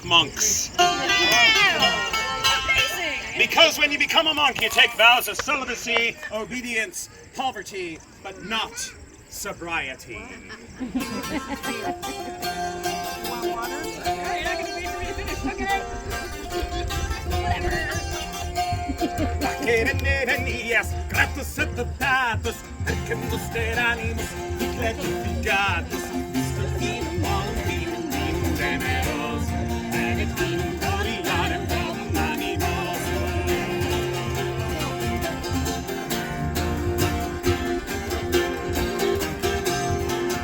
monks. Amazing! Because when you become a monk, you take vows of celibacy, obedience, poverty, but not sobriety. You want water? You're not going to wait for me to finish. Okay. Whatever. Yes, gratus et datus, percentus ter animus, declarificatus, istur vinum malum vinum vinum generos, et vinum gloriarem domum animosum.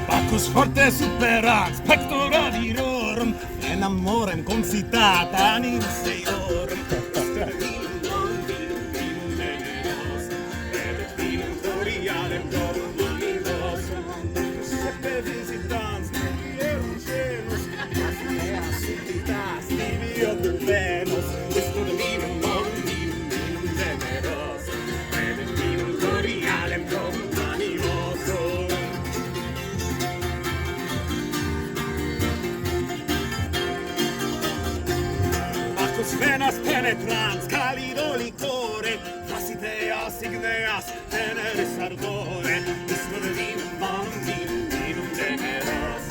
Bacchus forte superans, pectora virorum, en amorem concitata animus eorum, istur vinum visitans, nihilum genus, asmea subtitas, livio Venus, istur vinum molum vinum vinum generos, et vinum glorialem domum animosum. Bacchus venas penetrans, calido liquore, faciteas igneas, teneris ardore, istur vinum molum vinum vinum generos,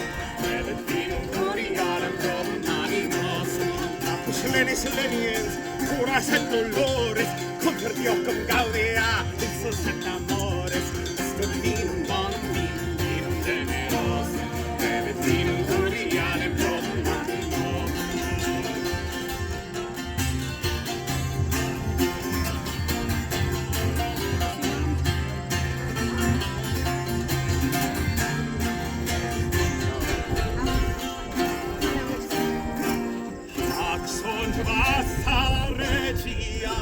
et vinum glorialem domum animosum. Bacchus lenis leniens, curas et dolores, conter diocum gaudia, ipsos et amores, istur vinum molum vinum vinum generos, et vinum glorialem domum animosum. Vasta regia,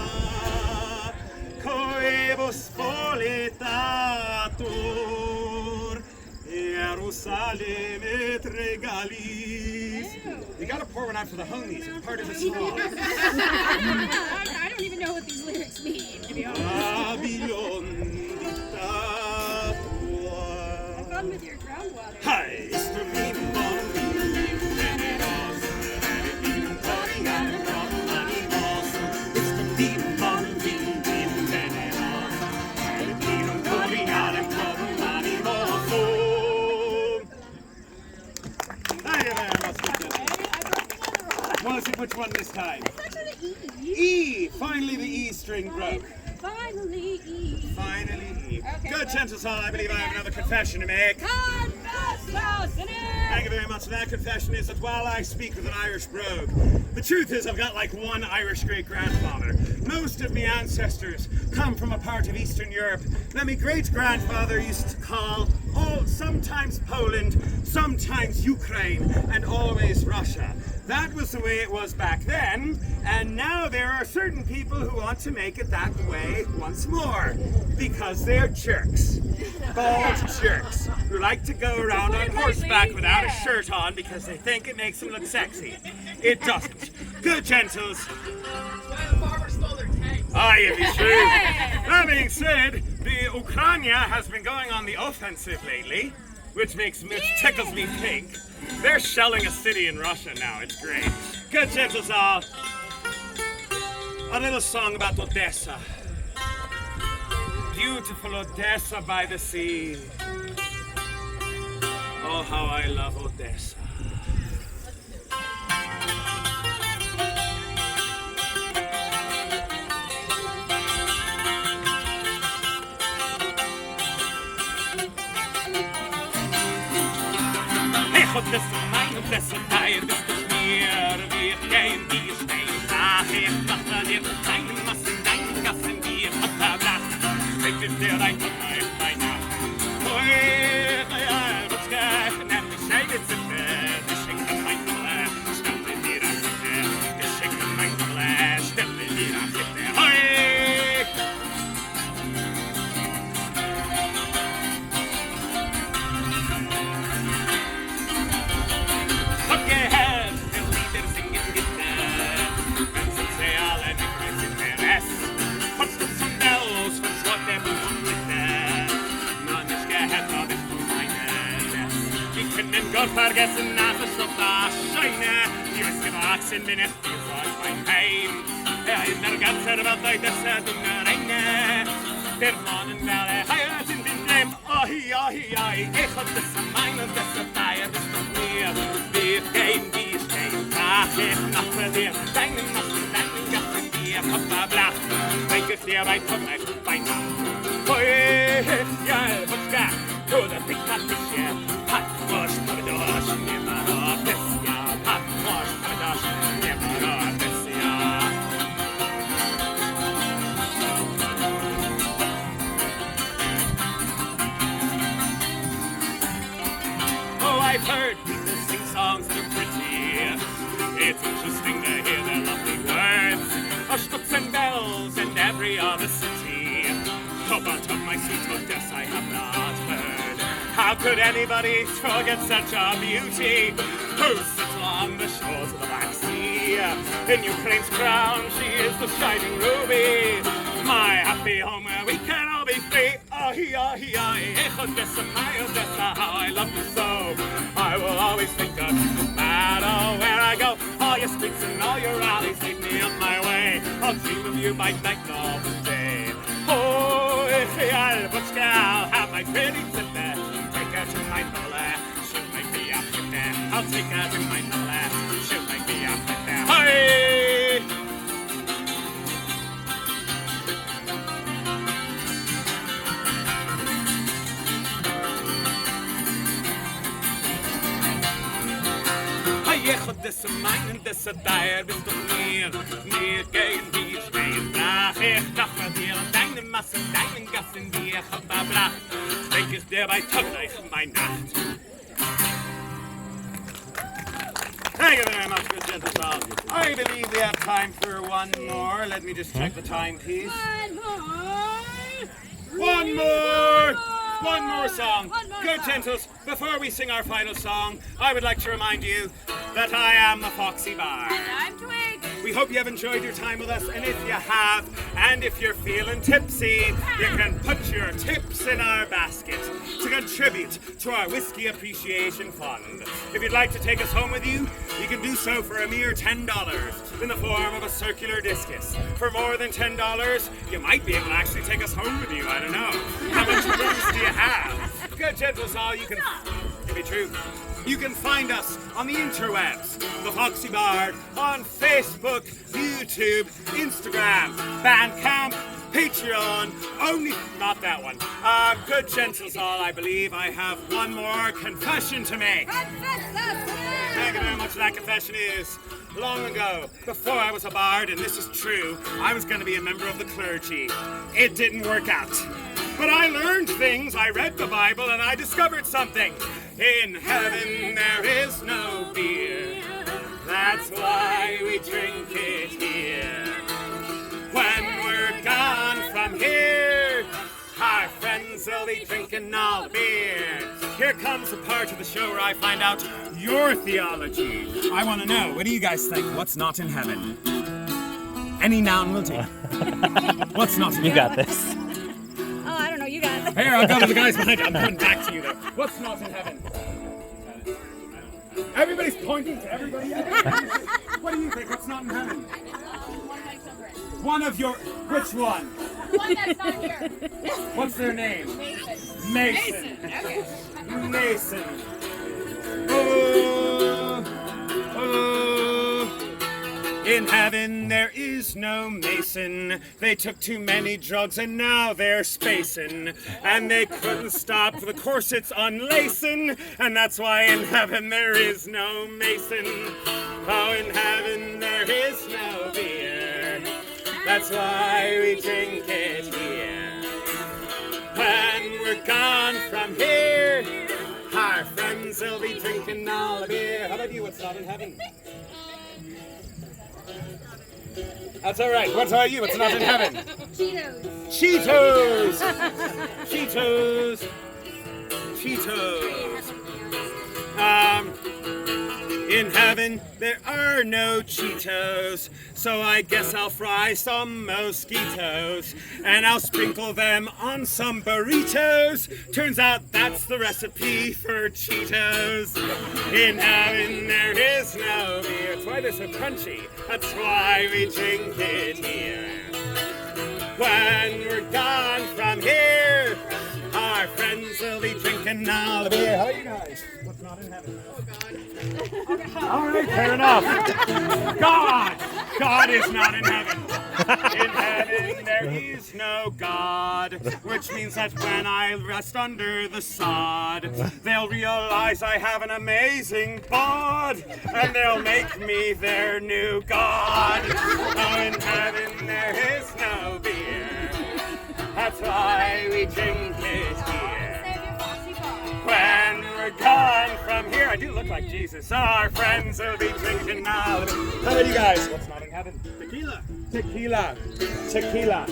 coebus voletatur, Jerusalem et regalis. You gotta pour one out for the homies, it's part of the song. I don't even know what these lyrics mean, to be honest. Babylon Have dictator. fun with your groundwater. Hi, istur vinum bonum vinum vinum generos, et vinum glorialem domum animosum, istur vinum bonum vinum vinum generos, et vinum glorialem domum animosum. Hi there, what's good? Was it which one this time? It's actually the E. E! Finally the E string broke. Finally E. Finally E. Okay, Good, well, Gentle Soul, I believe I have another confession to make. Confess thou sinner! Thank you very much. That confession is that while I speak with an Irish brogue, the truth is I've got like one Irish great-grandfather. Most of my ancestors come from a part of Eastern Europe that my great-grandfather used to call sometimes Poland, sometimes Ukraine, and always Russia. That was the way it was back then, and now there are certain people who want to make it that way once more, because they're jerks. Bald jerks, who like to go around on horseback without a shirt on because they think it makes them look sexy. It doesn't. Good, gentles. Aye, it is true. That being said, the Ukraine has been going on the offensive lately, which tickles me pink. They're shelling a city in Russia now. It's great. Good, gentles all. A little song about Odessa. Beautiful Odessa by the sea. Oh, how I love Odessa. Odessa, mein Odessa, Teil bist du mir. Wir gehen die Steine daher, Wasser dir, deine Massen, deine Gassen, die Vaterblatt. Steckt dir dein Vater in mein Nacht. Oi, was geht, nämlich scheidet sich der, geschenkt mein Vater, stelle dir an Sitte, geschenkt mein Vater, stelle dir an Sitte. Oi! Gott vergessen, nach es auf der Scheine. Die Wüste war sin minute, you was my name. I never got said about like the setting that I know. Der mannen väl higher in din blem. Oj, oj, oj, ich hab das am meinen, das ist Feier, das ist mir. Wir gehen, ach, ich noch für dir. Deine Massen, deine Gassen, dir, Papa, bla. Denk es dir bei Tomei, bei Nacht. Oi, ja, was gar, du, das Ding hat mich hier. Hat, was, Padosch, nimmer noch das Jahr. Hat, was, Padosch, nimmer noch das Jahr. Oh, I've heard people sing songs that are pretty. It's interesting to hear their lovely words of stooks and bells and every other city. Oh, but of my sweet hostess I have not heard. How could anybody forget such a beauty who sits along the shores of the Black Sea? In Ukraine's crown she is the shining ruby, my happy home where we can all be free. How I love you so. I will always think of you no matter where I go. All your streets and all your alleys lead me on my way. I'll dream of you by night and all the day. Oh, I'll have my pretty sit there. Take her to my mother, she'll make me up with there. I'll take her to my mother, she'll make me up with there. Hey! Ich hab das meinen, das Deier bist du mir. Mir gehen die Stehen nach. Ich dachte dir an deine Massen, deinen Gassen, die ich hab verbracht. Denk es dir bei Tag, bei Nacht. Thank you very much, good gentlemen. I believe we have time for one more. Let me just check the timepiece. One more! One more song. Good gentles, before we sing our final song, I would like to remind you that I am the Foxy Bar. And I'm Twig. We hope you have enjoyed your time with us, and if you have, and if you're feeling tipsy, you can put your tips in our basket to contribute to our Whiskey Appreciation Fund. If you'd like to take us home with you, you can do so for a mere $10 in the form of a circular discus. For more than $10, you might be able to actually take us home with you. I don't know. How much booze do you have? Good gentles all, you can... It be true. You can find us on the interwebs, The Foxy Bard, on Facebook, YouTube, Instagram, Bandcamp, Patreon, only, not that one. Good gentles all, I believe I have one more confession to make. Thank you very much. That confession is, long ago, before I was a bard, and this is true, I was going to be a member of the clergy. It didn't work out. But I learned things, I read the Bible, and I discovered something. In heaven there is no beer. That's why we drink it here. When we're gone from here, our friends will be drinking all the beer. Here comes the part of the show where I find out your theology. I want to know, what do you guys think? What's not in heaven? Any noun will do. What's not in heaven? You got this. Oh, I don't know. You got it. Here, I'll go to the guys behind you. I'm coming back to you there. What's not in heaven? Everybody's pointing to everybody else. What do you think? What's not in heaven? One of your... Which one? One that's not here. What's their name? Mason. Mason. Okay. Mason. Oh, oh. In heaven there is no Mason. They took too many drugs and now they're spacing. And they couldn't stop the corsets unlacing. And that's why in heaven there is no Mason. Oh, in heaven there is no beer. That's why we drink it here. When we're gone from here, our friends will be drinking all the beer. How about you? What's not in heaven? That's all right. What are you? What's not in heaven? Cheetos. Cheetos! Cheetos! Cheetos! In heaven, there are no Cheetos, so I guess I'll fry some mosquitoes, and I'll sprinkle them on some burritos. Turns out that's the recipe for Cheetos. In heaven, there is no beer. That's why they're so crunchy. That's why we drink it here. When we're gone from here, our friends will be drinking all the beer. How are you guys? What's not in heaven? Oh, God. All right, fair enough. God is not in heaven. In heaven there is no God, which means that when I rest under the sod, they'll realize I have an amazing bod, and they'll make me their new God. Oh, in heaven there is no beer. That's why we drink it here. When we're gone from here, I do look like Jesus. Our friends will be drinking now. How about you guys? What's not in heaven? Tequila. Tequila. Tequila.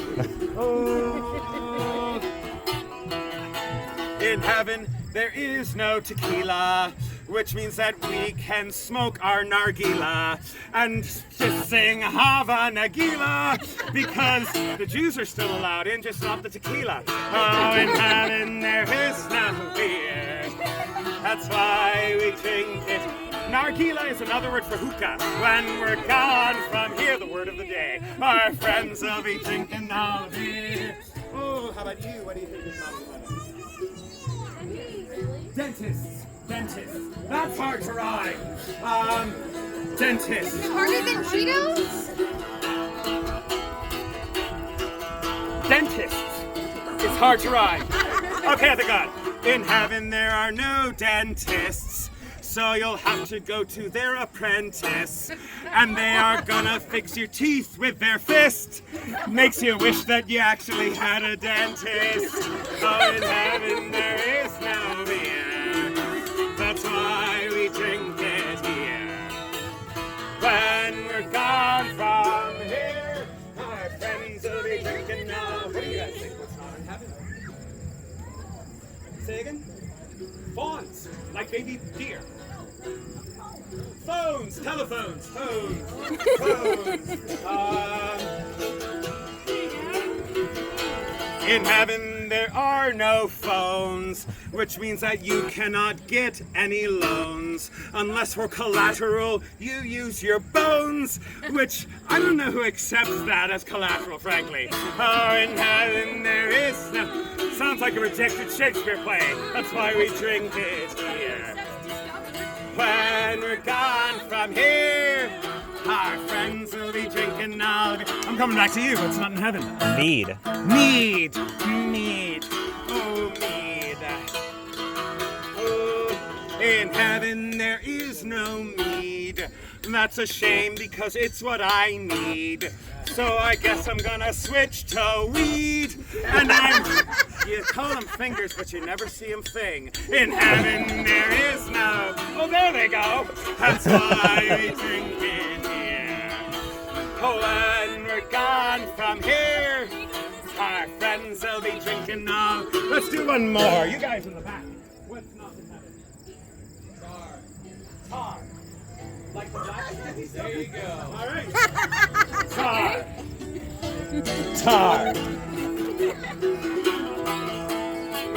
Oh. In heaven, there is no tequila, which means that we can smoke our nargila and just sing Hava Nagila, because the Jews are still allowed in, just not the tequila. Oh, in heaven there is no beer. That's why we drink it. Nargila is another word for hookah. When we're gone from here, the word of the day, our friends will be drinking all beer. Oh, how about you? What do you think is not in heaven? Dentists. Dentists. That's hard to rhyme. Dentists. Harder than Cheetos? Dentists. It's hard to rhyme. Okay, I got it. In heaven there are no dentists, so you'll have to go to their apprentice, and they are gonna fix your teeth with their fist. Makes you wish that you actually had a dentist. Oh, in heaven there is no beer. That's why we drink it here. When we're gone from here, our friends will be drinking now. What do you guys think? What's not in heaven? Say again? Fawns, like baby deer. Phones, telephones, phones. In heaven there are no phones, which means that you cannot get any loans. Unless for collateral you use your bones, which I don't know who accepts that as collateral, frankly. Oh, in heaven there is no... Sounds like a rejected Shakespeare play. That's why we drink it here. When we're gone from here, our friends will be drinking all. I'm coming back to you. What's not in heaven? Mead. Mead. Mead. Oh, mead. Oh, in heaven there is no mead. That's a shame because it's what I need. So I guess I'm gonna switch to weed. And you call them fingers, but you never see them thing. In heaven there is no... Oh, there they go. That's why we drink it here. Oh, when we're gone from here, our friends will be drinking all. Let's do one more. You guys in the back. What's not in heaven? Tar. Tar. Like the black? There you go. All right. Tar. Tar.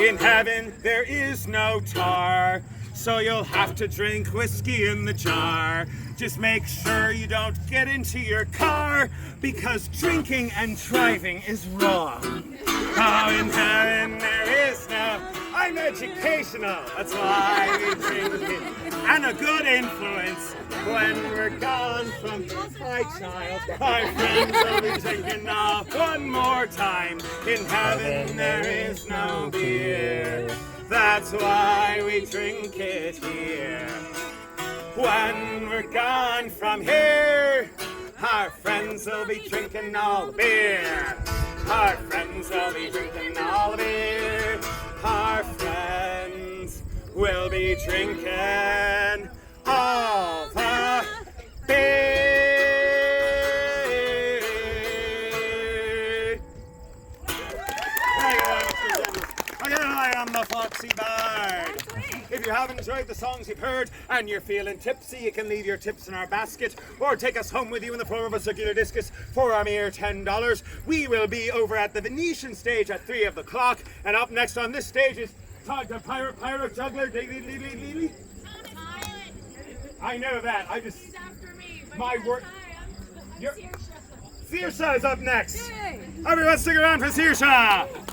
In heaven there is no tar, so you'll have to drink whiskey in the jar. Just make sure you don't get into your car, because drinking and driving is wrong. Oh, in heaven there is no... I'm educational, that's why we drink it. And a good influence when we're gone from my child. Our friends will be drinking now one more time. In heaven there is no beer. That's why we drink it here. When we're gone from here, our friends will be drinking all the beer. Our friends will be drinking all the beer. Our friends will be drinking all the beer. Thank you very much, presenters. Okay, I am the Foxy Bard. If you're you have enjoyed the songs you've heard and you're feeling tipsy, you can leave your tips in our basket or take us home with you in the form of a circular discus for a mere $10. We will be over at the Venetian stage at 3 o'clock, and up next on this stage is Todd the Pirate Juggler. I know that. He's after me. But My yes, word. Hi, You're- I'm Saoirse. Saoirse is up next. Yay! Everyone stick around for Saoirse.